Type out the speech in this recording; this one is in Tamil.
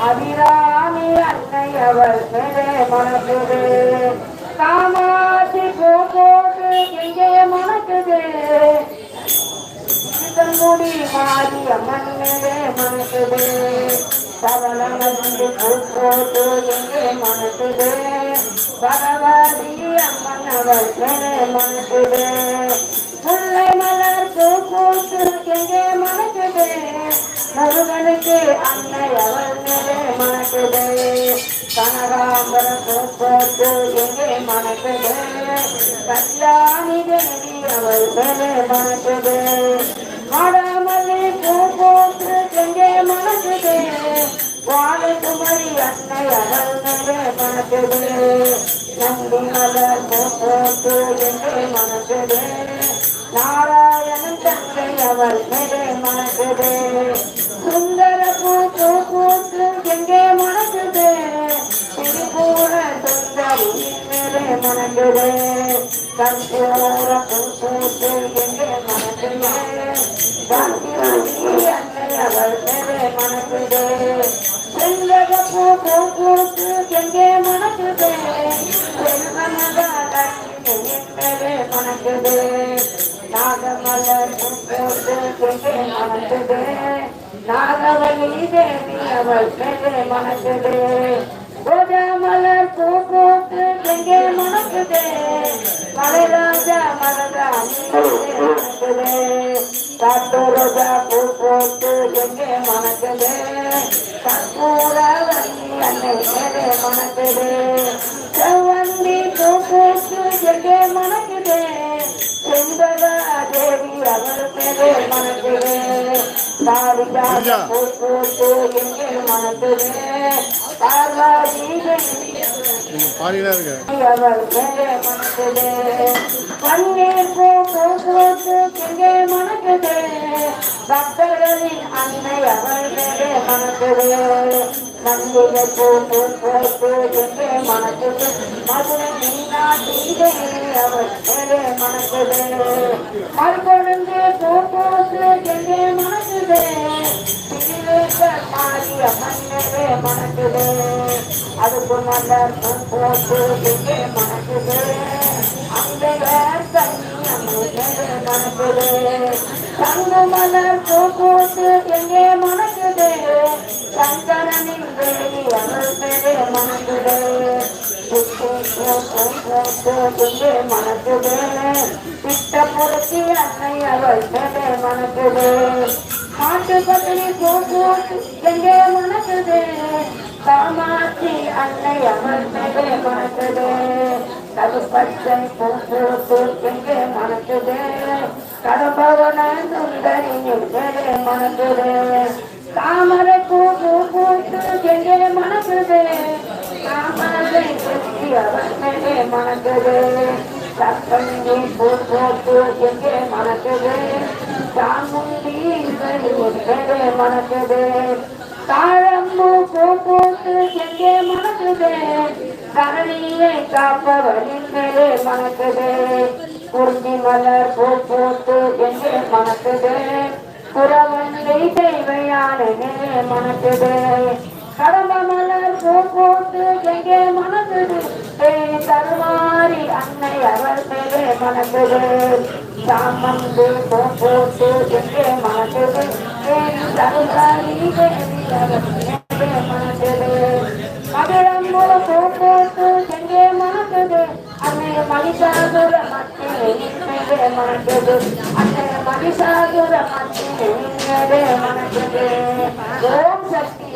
அபிராமி அன்னை அவள் மேலே மணக்குது காமாட்சி போட்டு எங்கே மணக்குது முடி மாறி அம்மன் மேலே மணக்குது சவளமந்து போட்டு எங்கே மணக்குது பகவதி அம்மன் அவள் மேலே மணக்குது முல்லை மலர் பூத்து எங்கே மணக்குது முருகனுக்கு அன்னை அவள் மேலே மணக்குது கனகாம்பர பூத்து எங்கே மணக்குது கல்யாணி தேவி அவள் மேலே மணக்குது மாடாமல்லி பூத்து எங்கே மணக்குது வாழகுமரி அன்னை அவள் மேலே மணக்குது நந்தி மலர் பூத்து எங்கே மணக்குது நாராயணன் தந்தை அவள் மேலே மணக்குது சுந்தர பூத்து எங்கே மணக்குது திரிபுர சுந்தரி மேலே மணக்குது கற்பூர பூத்து எங்கே மணக்குது அன்னை அவள் மேலே மணக்குது செங்கக பூத்து எங்கே மணக்குது மேலே மணக்குது நாகமலர் பூத்து எங்கே மணக்குது நாகவலி தேவி அவள் மேலே மணக்குது ரோஜாமலர் பூத்து எங்கே மணக்குது மலைராஜா மலராணி மணக்குது காட்டு ரோஜா பூத்து எங்கே மணக்குது கற்பூரவல்லி அன்னை மேலே மணக்குது செவ்வந்தி பூத்து எங்கே மணக்குது செம்பகா தேவி அவள் மேலே மணக்குது காளிதாச பூத்து எங்கே மணக்குது பார்வதி அவள் மேலே மணக்குது பன்னீர் பூத்து எங்கே மணக்குது பக்தர்களின் அன்னை அவள் மேலே மணக்குது மல்லிகை பூத்து எங்கே மணக்குது மதுரை மீனாட்சி தேவி அவள் மேலே மணக்குது மறுபொழுந்து பூத்து எங்கே மணக்குது மாறி அம்மன் மேலே மணக்குது அதுக்கு நல்ல பூத்து எங்கே மணக்குது அந்த தண்ணி அம்மன் மேலே மணக்குது தங்க மலர் பூத்து எங்கே மணக்குது சங்கரனின் தேவி அவள் மேலே மணக்குது எங்கே மணக்குது பிட்டபுரத்தி அன்னை அவள் மேலே மணக்குது மாட்டு பத்தினி பூத்து எங்கே மணக்குது காமாட்சி அன்னை அவள் மேலே மணக்குது கருப்பச்சை பூத்து எங்கே மணக்குது கடம்பவன சுந்தரியின் மேலே மணக்குது தாமரை பூத்து எங்கே மணக்குது தாமரை சுற்றி அவள் மேலே மணக்குது சப்பங்கி பூத்து எங்கே மணக்குது சாமுண்டி மேலே மணக்குது தாழம்பூ பூத்து எங்கே மணக்குது கரணியை காப்பவரின் மேலே மணக்குது குறிஞ்சி மலர் பூத்து எங்கே மணக்குது புறவந்தை தெய்வையான மேலே மணக்குது கடம்ப மலர் பூத்து எங்கே மணக்குது தருமாறி அன்னை அவள் மேலே மணக்குது சாமந்து பூத்து எங்கே மணக்குது தருமாறி தேவி அவள் மேலே மணக்குது மகிழம்பு பூத்து எங்கே மணக்குது அன்னை மகிஷாசுர மத்தியின் மேலே மணக்குது அன்னை மகிஷாசுர மத்தியின் மேலே மணக்குது ஓம் சக்தி